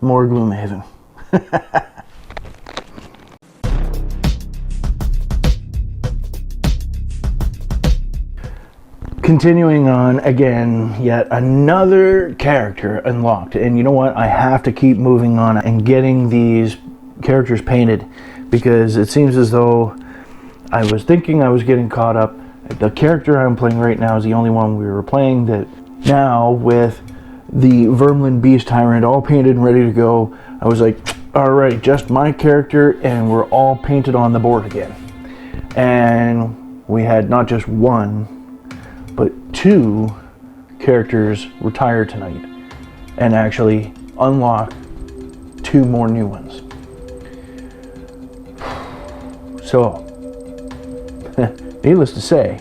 more Gloomhaven. Continuing on, again, yet another character unlocked. And you know what? I have to keep moving on and getting these characters painted, because it seems as though I was thinking I was getting caught up. The character I'm playing right now is the only one we were playing that now, with the Vermlin Beast Tyrant all painted and ready to go, I was like, all right, just my character, and we're all painted on the board again. And we had not just one, but two characters retire tonight and actually unlock two more new ones. So, needless to say,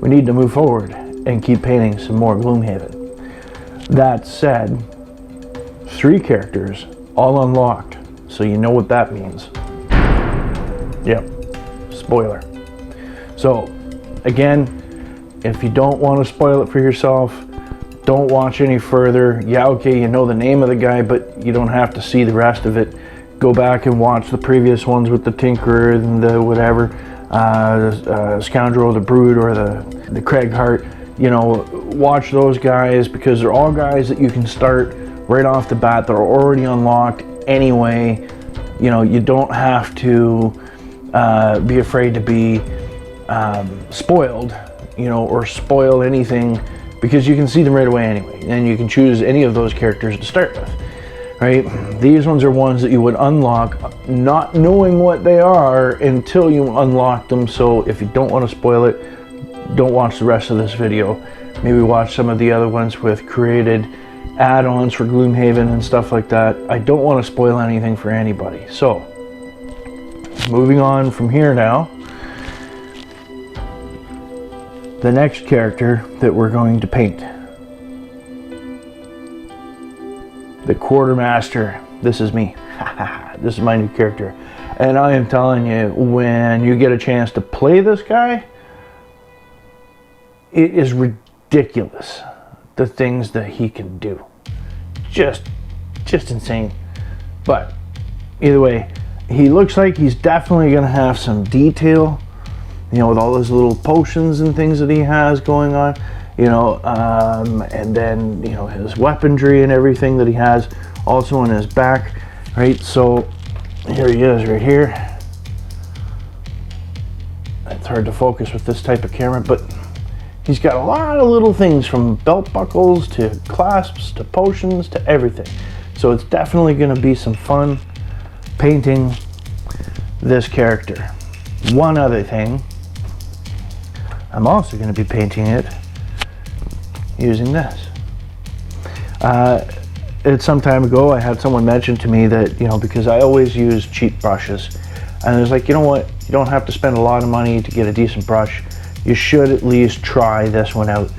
we need to move forward and keep painting some more Gloomhaven. That said, 3 characters all unlocked, so you know what that means. Yep, spoiler. So, again, if you don't want to spoil it for yourself, don't watch any further. Yeah, okay, you know the name of the guy, but you don't have to see the rest of it. Go back and watch the previous ones with the Tinkerer and the whatever, Scoundrel, the Brood, or the Craighart. You know, watch those guys, because they're all guys that you can start right off the bat. They're already unlocked anyway. You know, you don't have to be afraid to be spoiled, you know, or spoil anything, because you can see them right away anyway, and you can choose any of those characters to start with, right? These ones are ones that you would unlock not knowing what they are until you unlock them. So if you don't want to spoil it, don't watch the rest of this video. Maybe watch some of the other ones with created add-ons for Gloomhaven and stuff like that. I don't want to spoil anything for anybody. So moving on from here now, the next character that we're going to paint, the Quartermaster. This is me. This is my new character, and I am telling you, when you get a chance to play this guy, it is ridiculous the things that he can do. Just insane. But either way, he looks like he's definitely going to have some detail, you know, with all those little potions and things that he has going on, you know, and then, you know, his weaponry and everything that he has also on his back, right? So here he is right here. It's hard to focus with this type of camera, but he's got a lot of little things, from belt buckles to clasps to potions to everything. So it's definitely going to be some fun painting this character. One other thing, I'm also going to be painting it using this. It's some time ago, I had someone mention to me that, you know, because I always use cheap brushes, and I was like, you know what, you don't have to spend a lot of money to get a decent brush. You should at least try this one out.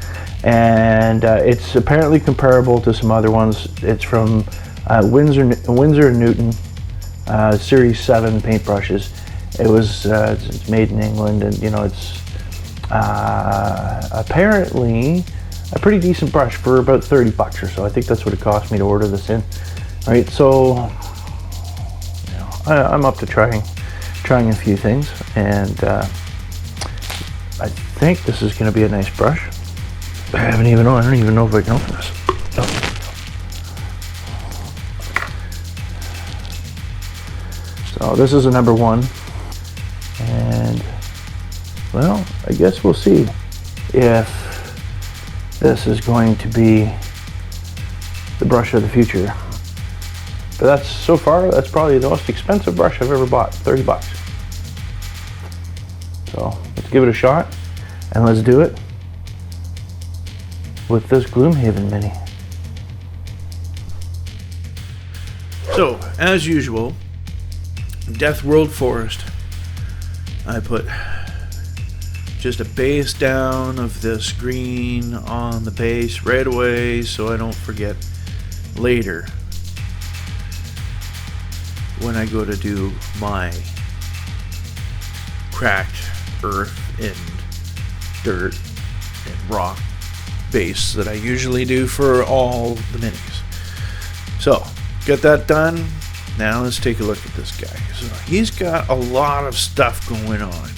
And it's apparently comparable to some other ones. It's from Winsor Newton, Series 7 paintbrushes. It's made in England, and, you know, it's apparently a pretty decent brush for about $30 or so. I think that's what it cost me to order this in. Right, so, you know, I'm up to trying a few things, and I think this is going to be a nice brush. I don't even know if I can open this. Oh. So this is a number 1, and, well, I guess we'll see if this is going to be the brush of the future. But so far, that's probably the most expensive brush I've ever bought, $30. So let's give it a shot, and let's do it with this Gloomhaven mini. So, as usual, Death World Forest, I put just a base down of this green on the base right away, so I don't forget later when I go to do my cracked earth and dirt and rock base that I usually do for all the minis. So Got that done. Now let's take a look at this guy. So he's got a lot of stuff going on.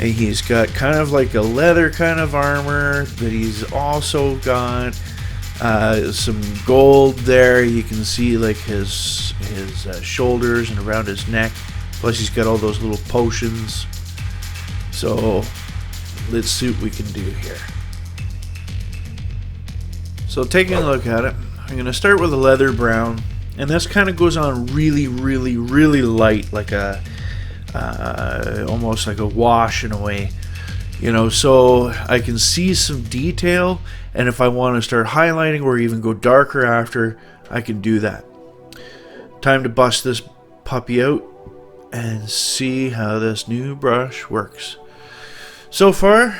And he's got kind of like a leather kind of armor, but he's also got some gold there. You can see like his shoulders and around his neck. Plus he's got all those little potions. So let's see what we can do here. So taking a look at it, I'm going to start with a leather brown. And this kind of goes on really, really, really light, like a almost like a wash in a way, you know, so I can see some detail, and if I want to start highlighting or even go darker after, I can do that. Time to bust this puppy out and see how this new brush works. So far,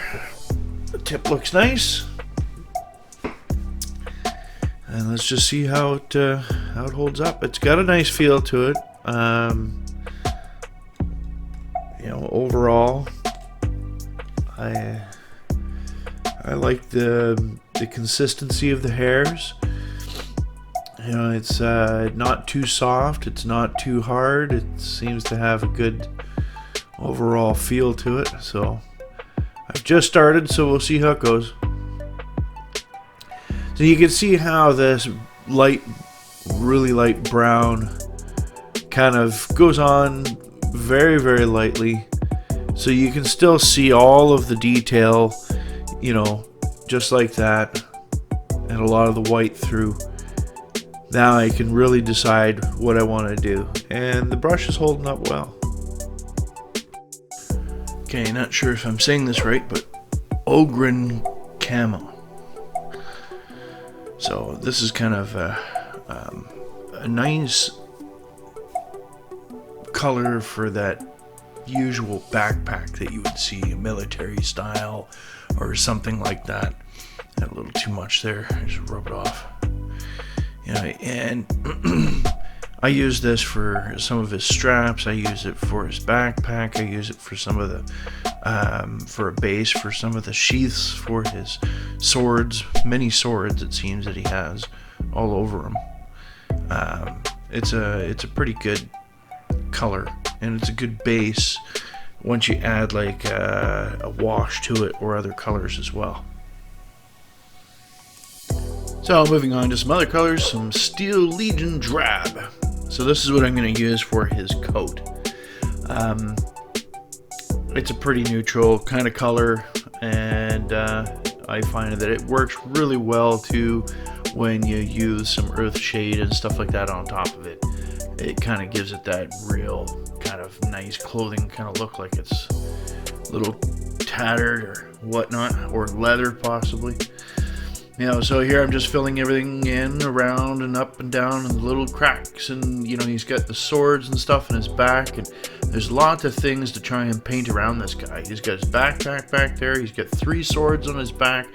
the tip looks nice. And let's just see how it holds up. It's got a nice feel to it. You know, overall, I like the consistency of the hairs. You know, it's not too soft. It's not too hard. It seems to have a good overall feel to it. So I've just started, so we'll see how it goes. So you can see how this light, really light brown kind of goes on very, very lightly. So you can still see all of the detail, you know, just like that. And a lot of the white through. Now I can really decide what I want to do. And the brush is holding up well. Okay, not sure if I'm saying this right, but Ogren Camo. So this is kind of a nice color for that usual backpack that you would see, a military style or something like that. Got a little too much there. I just rub it off. You know, and I use this for some of his straps. I use it for his backpack. I use it for some of the for a base for some of the sheaths for his swords. Many swords it seems that he has all over him. It's a pretty good color, and it's a good base once you add like a wash to it or other colors as well. So moving on to some other colors, some Steel Legion Drab. So this is what I'm going to use for his coat. It's a pretty neutral kind of color, and I find that it works really well too when you use some earth shade and stuff like that on top of it. It kind of gives it that real kind of nice clothing kind of look, like it's a little tattered or whatnot, or leather possibly. You know, so here I'm just filling everything in around and up and down and little cracks, and you know, he's got the swords and stuff in his back, and there's lots of things to try and paint around this guy. He's got his backpack back there, he's got 3 swords on his back,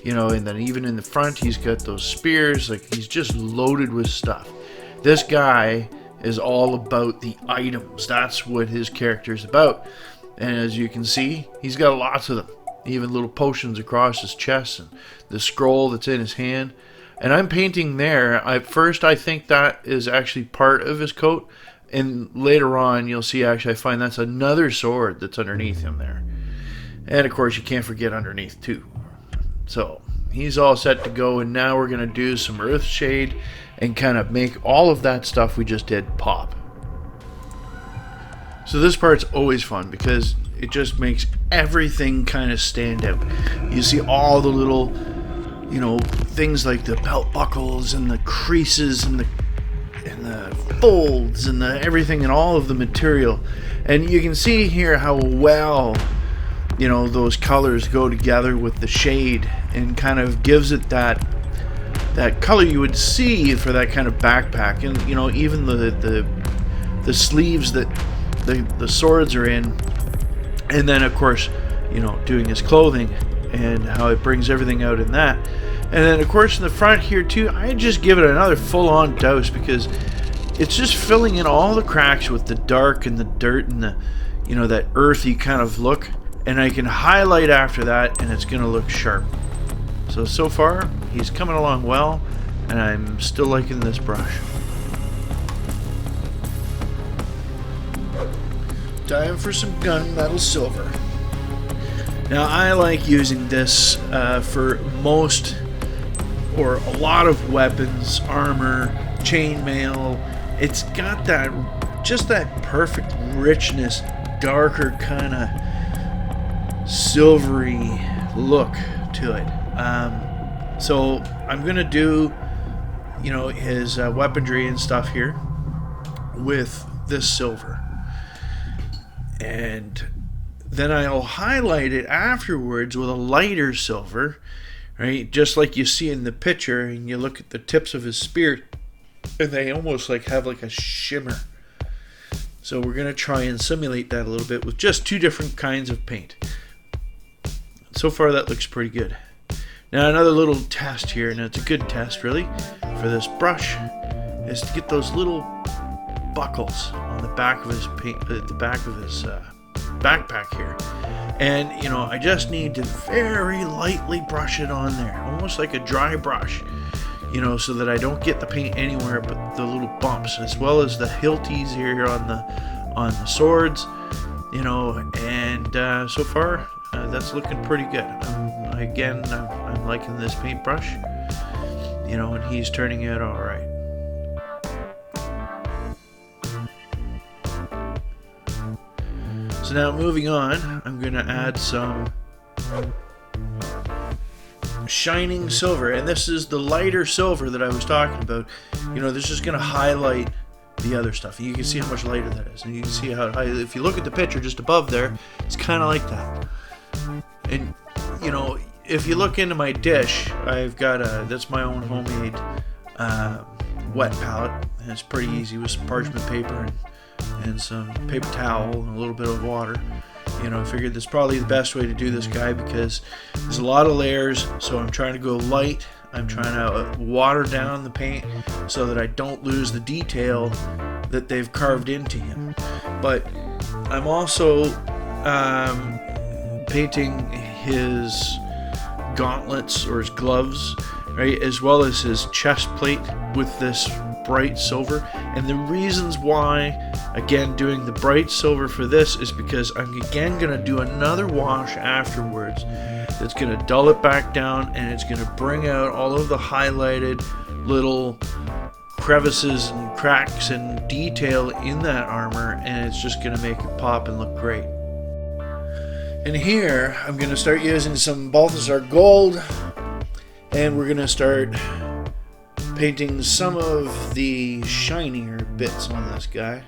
you know, and then even in the front he's got those spears. Like, he's just loaded with stuff. This guy is all about the items. That's what his character is about, and as you can see, he's got lots of them. Even little potions across his chest, and the scroll that's in his hand. And I'm painting there. At first I think that is actually part of his coat, and later on you'll see actually I find that's another sword that's underneath him there. And of course you can't forget underneath too. So he's all set to go, and now we're going to do some earth shade and kind of make all of that stuff we just did pop. So this part's always fun because it just makes everything kind of stand out. You see all the little, you know, things like the belt buckles and the creases and the folds and the everything and all of the material. And you can see here how well, you know, those colors go together with the shade, and kind of gives it that color you would see for that kind of backpack. And you know, even the sleeves that the swords are in. And then of course, you know, doing his clothing and how it brings everything out in that. And then of course in the front here too, I just give it another full-on douse because it's just filling in all the cracks with the dark and the dirt and the, you know, that earthy kind of look. And I can highlight after that, and it's gonna look sharp. So far he's coming along well, and I'm still liking this brush. Time for some gunmetal silver. Now I like using this for most or a lot of weapons, armor, chainmail. It's got that, just that perfect richness, darker kind of silvery look to it. So I'm gonna do, you know, his weaponry and stuff here with this silver, and then I'll highlight it afterwards with a lighter silver, right? Just like you see in the picture, and you look at the tips of his spear, and they almost like have like a shimmer. So we're gonna try and simulate that a little bit with just two different kinds of paint. So far that looks pretty good. Now another little test here, and it's a good test really, for this brush, is to get those little buckles on the back of his paint, the back of his backpack here. And you know, I just need to very lightly brush it on there, almost like a dry brush, you know, so that I don't get the paint anywhere but the little bumps, as well as the hilties here on the swords, you know. And so far that's looking pretty good. Again, I'm liking this paintbrush, you know, and he's turning out all right. So now moving on, I'm going to add some shining silver, and this is the lighter silver that I was talking about. You know, this is going to highlight the other stuff. You can see how much lighter that is, and you can see how high, if you look at the picture just above there, it's kind of like that. And you know, if you look into my dish, I've got that's my own homemade wet palette, and it's pretty easy with some parchment paper and some paper towel and a little bit of water. You know, I figured that's probably the best way to do this guy, because there's a lot of layers, so I'm trying to go light. I'm trying to water down the paint so that I don't lose the detail that they've carved into him. But I'm also painting his gauntlets or his gloves, right, as well as his chest plate with this bright silver. And the reasons why, again, doing the bright silver for this is because I'm again going to do another wash afterwards that's going to dull it back down, and it's going to bring out all of the highlighted little crevices and cracks and detail in that armor, and it's just going to make it pop and look great. And here I'm going to start using some Balthasar gold, and we're going to start painting some of the shinier bits on this guy.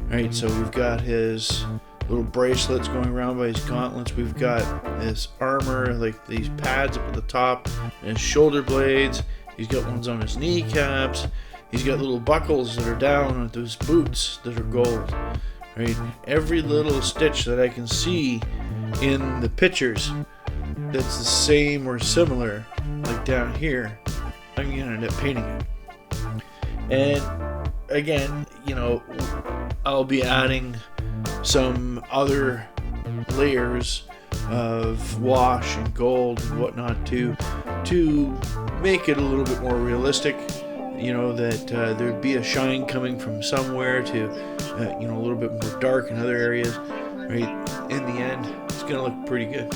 Alright, so we've got his little bracelets going around by his gauntlets. We've got his armor, like these pads up at the top, and his shoulder blades. He's got ones on his kneecaps. He's got little buckles that are down with those boots that are gold. Right, every little stitch that I can see in the pictures that's the same or similar, like down here, I'm gonna end up painting it. And again, you know, I'll be adding some other layers of wash and gold and whatnot to make it a little bit more realistic. You know, that there'd be a shine coming from somewhere to you know, a little bit more dark in other areas. Right, in the end, it's gonna look pretty good.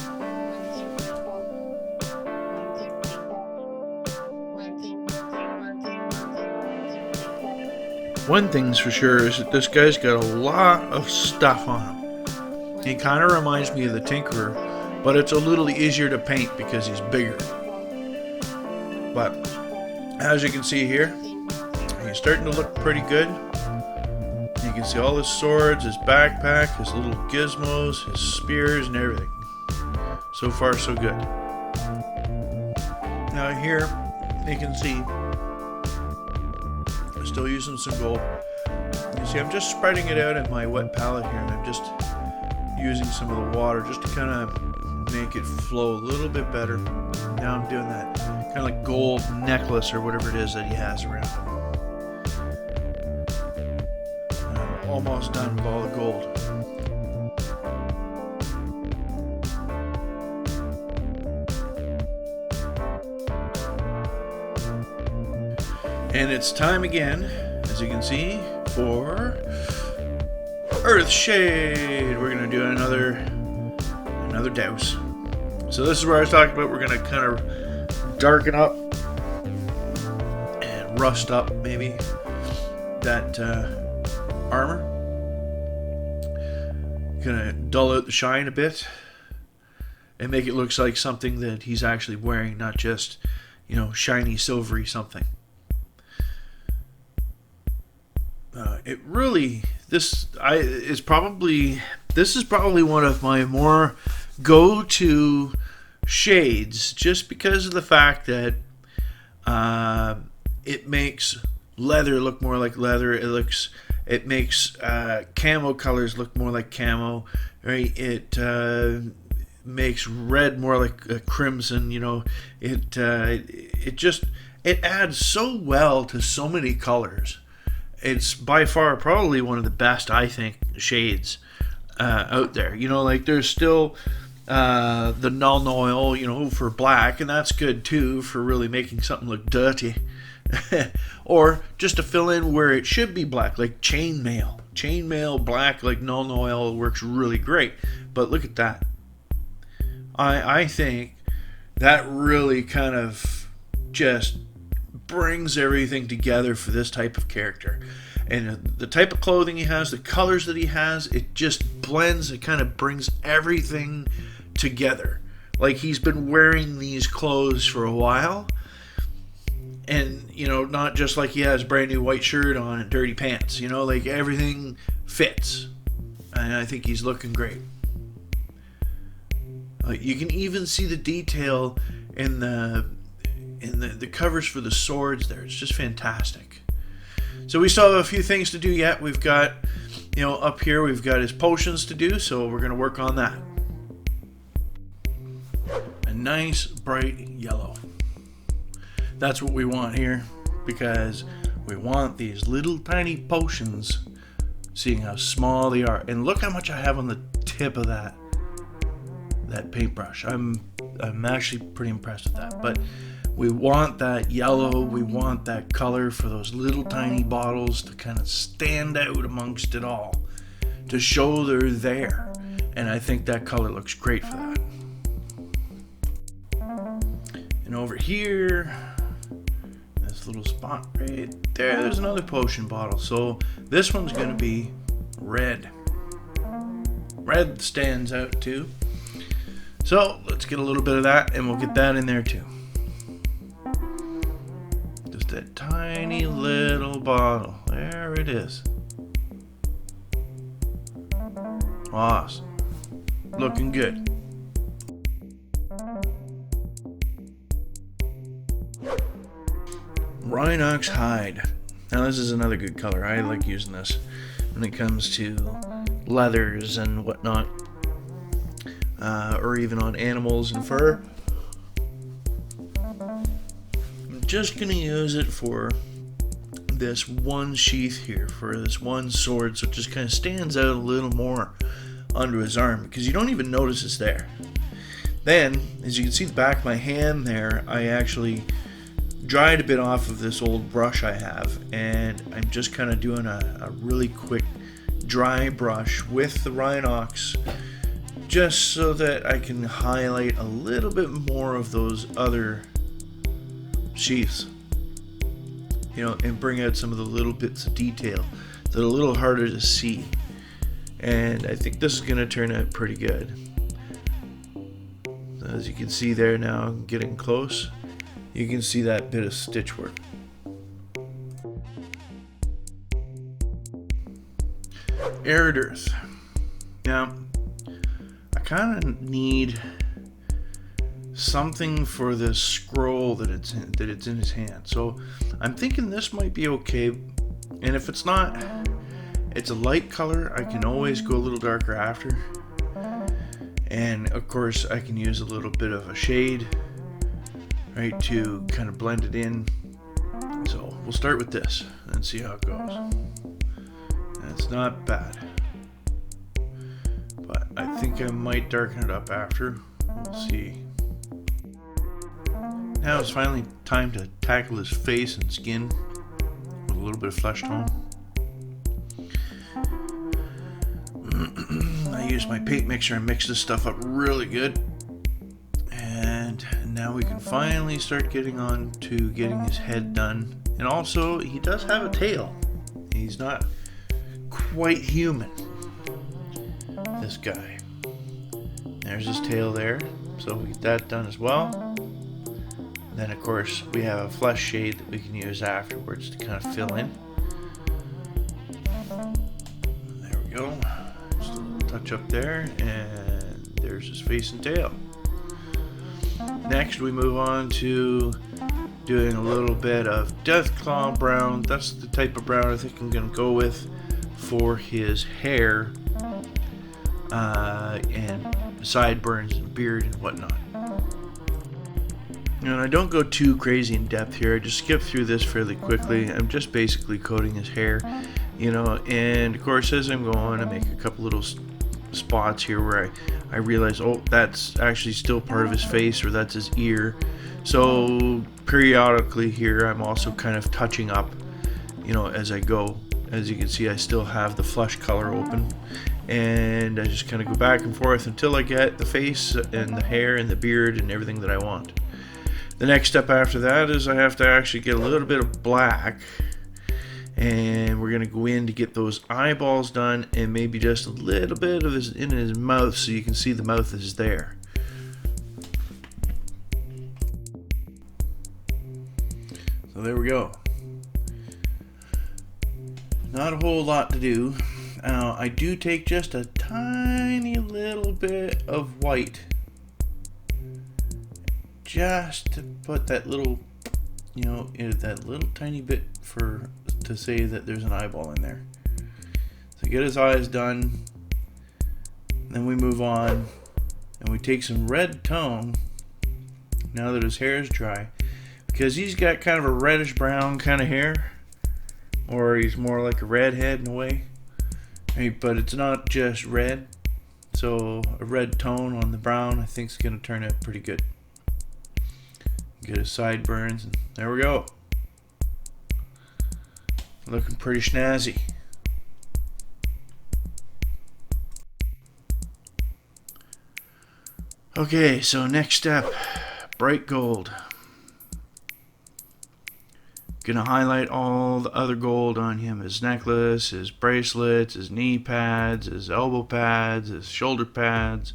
One thing's for sure is that this guy's got a lot of stuff on him. He kind of reminds me of the Tinkerer, but it's a little easier to paint because he's bigger. But as you can see here, he's starting to look pretty good. You can see all his swords, his backpack, his little gizmos, his spears, and everything. So far, so good. Now here, you can see I'm still using some gold. You see, I'm just spreading it out in my wet palette here, and I'm just using some of the water just to kind of make it flow a little bit better. Now I'm doing that kind of like gold necklace or whatever it is that he has around him. I'm almost done with all the gold. And it's time again, as you can see, for Earth Shade. We're gonna do another douse. So this is where I was talking about. We're gonna kind of darken up and rust up maybe that armor. Gonna dull out the shine a bit and make it look like something that he's actually wearing, not just, you know, shiny silvery something. This is probably one of my more go-to shades, just because of the fact that it makes leather look more like leather. It makes camo colors look more like camo, right? It makes red more like crimson. You know, it adds so well to so many colors. It's by far probably one of the best, I think, shades out there. You know, like there's still the null oil, you know, for black, and that's good too for really making something look dirty. Or just to fill in where it should be black, like chainmail black, like null oil works really great. But look at that. I think that really kind of just brings everything together for this type of character. And the type of clothing he has, the colors that he has, it just blends, it kind of brings everything together. Like he's been wearing these clothes for a while. And, you know, not just like he has a brand new white shirt on and dirty pants. You know, like everything fits. And I think he's looking great. You can even see the detail in the covers for the swords there. It's just fantastic. So we still have a few things to do yet. We've got, you know, up here we've got his potions to do, so we're going to work on that. A nice bright yellow. That's what we want here, because we want these little tiny potions, seeing how small they are. And look how much I have on the tip of that paintbrush. I'm actually pretty impressed with that. But we want that yellow, we want that color for those little tiny bottles to kind of stand out amongst it all, to show they're there. And I think that color looks great for that. And over here, this little spot right there, there's another potion bottle. So this one's going to be red. Red stands out too. So let's get a little bit of that, and we'll get that in there too. Just that tiny little bottle. There it is. Awesome. Looking good. Rhinox hide. Now this is another good color. I like using this when it comes to leathers and whatnot. Or even on animals and fur. I'm just going to use it for this one sheath here, for this one sword, so it just kind of stands out a little more onto his arm, because you don't even notice it's there. Then, as you can see the back of my hand there, I actually dried a bit off of this old brush I have, and I'm just kind of doing a really quick dry brush with the Rhinox, just so that I can highlight a little bit more of those other sheaths, you know, and bring out some of the little bits of detail that are a little harder to see. And I think this is going to turn out pretty good. So as you can see there now, getting close, you can see that bit of stitch work. Arid Earth. Now, I kind of need something for this scroll that it's in his hand. So I'm thinking this might be okay. And if it's not, it's a light color. I can always go a little darker after. And of course, I can use a little bit of a shade, right, to kind of blend it in. So we'll start with this and see how it goes. It's not bad, but I think I might darken it up after. We'll see. Now it's finally time to tackle his face and skin with a little bit of flesh tone. use my paint mixer and mix this stuff up really good. And now we can finally start getting on to getting his head done. And also, he does have a tail. He's not quite human, this guy. There's his tail there, so we get that done as well. And then of course we have a flesh shade that we can use afterwards to kind of fill in. There we go. Just a little touch up there, and there's his face and tail. Next we move on to doing a little bit of Deathclaw brown. That's the type of brown I think I'm going to go with for his hair and sideburns and beard and whatnot. And I don't go too crazy in depth here. I just skip through this fairly quickly. I'm just basically coating his hair, you know, and of course as I'm going, I make a couple little spots here where I realize, oh, that's actually still part of his face, or that's his ear. So periodically here I'm also kind of touching up, you know, as I go. As you can see, I still have the flesh color open, and I just kind of go back and forth until I get the face and the hair and the beard and everything that I want. The next step after that is I have to actually get a little bit of black, and we're gonna go in to get those eyeballs done, and maybe just a little bit of his in his mouth so you can see the mouth is there. So there we go. Not a whole lot to do. I do take just a tiny little bit of white, just to put that little, you know, that little tiny bit to say that there's an eyeball in there. So get his eyes done, then we move on and we take some red tone now that his hair is dry, because he's got kind of a reddish brown kind of hair, or he's more like a redhead in a way, but it's not just red, so a red tone on the brown I think is going to turn out pretty good. Get his sideburns, and there we go. Looking pretty snazzy. Okay, so next step, bright gold. Gonna highlight all the other gold on him, his necklace, his bracelets, his knee pads, his elbow pads, his shoulder pads.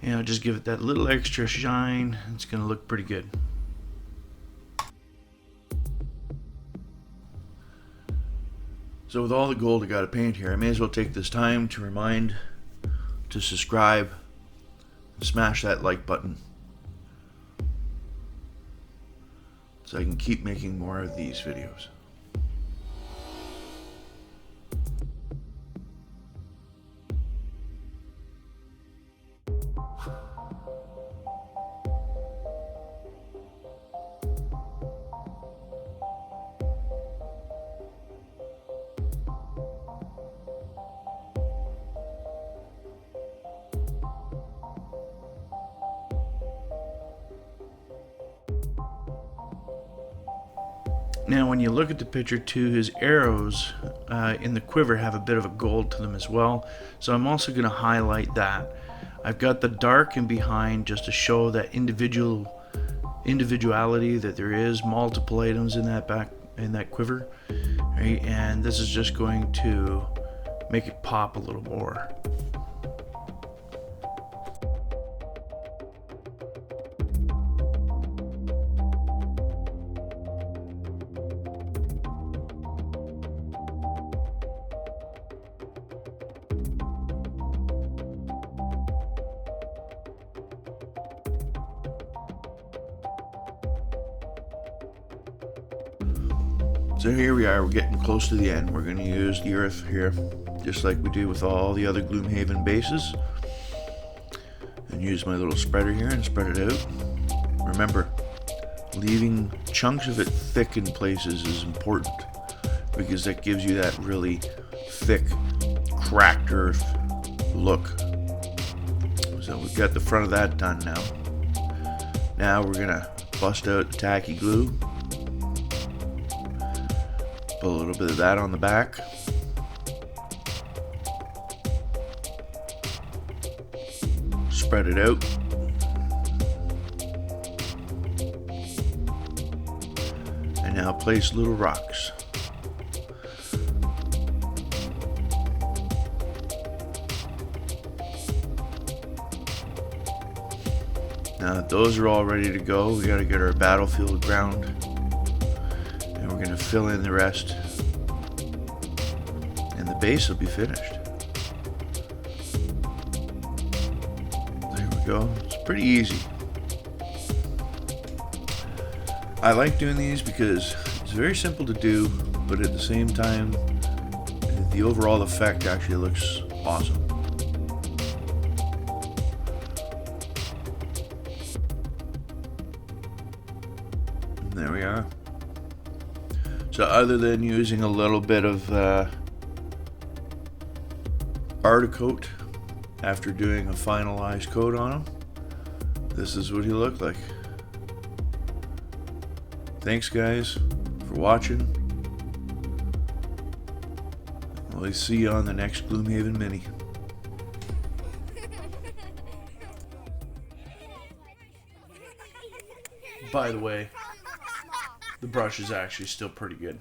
You know, just give it that little extra shine. It's gonna look pretty good. So with all the gold I got to paint here, I may as well take this time to remind to subscribe and smash that like button so I can keep making more of these videos. Now when you look at the picture too, his arrows in the quiver have a bit of a gold to them as well, so I'm also going to highlight that. I've got the dark in behind just to show that individuality, that there is multiple items in that quiver, right? And this is just going to make it pop a little more. So here we are, we're getting close to the end. We're going to use the earth here, just like we do with all the other Gloomhaven bases. And use my little spreader here and spread it out. Remember, leaving chunks of it thick in places is important, because that gives you that really thick, cracked earth look. So we've got the front of that done now. Now we're going to bust out the tacky glue. Put a little bit of that on the back. spread it out. And now place little rocks. Now that those are all ready to go, we gotta get our battlefield ground. And we're gonna fill in the rest. And the base will be finished. There we go. It's pretty easy. I like doing these because it's very simple to do, but at the same time, the overall effect actually looks awesome. There we are. So other than using a little bit of Articoat after doing a finalized coat on him, this is what he looked like. Thanks guys for watching. We'll see you on the next Gloomhaven mini. By the way, the brush is actually still pretty good.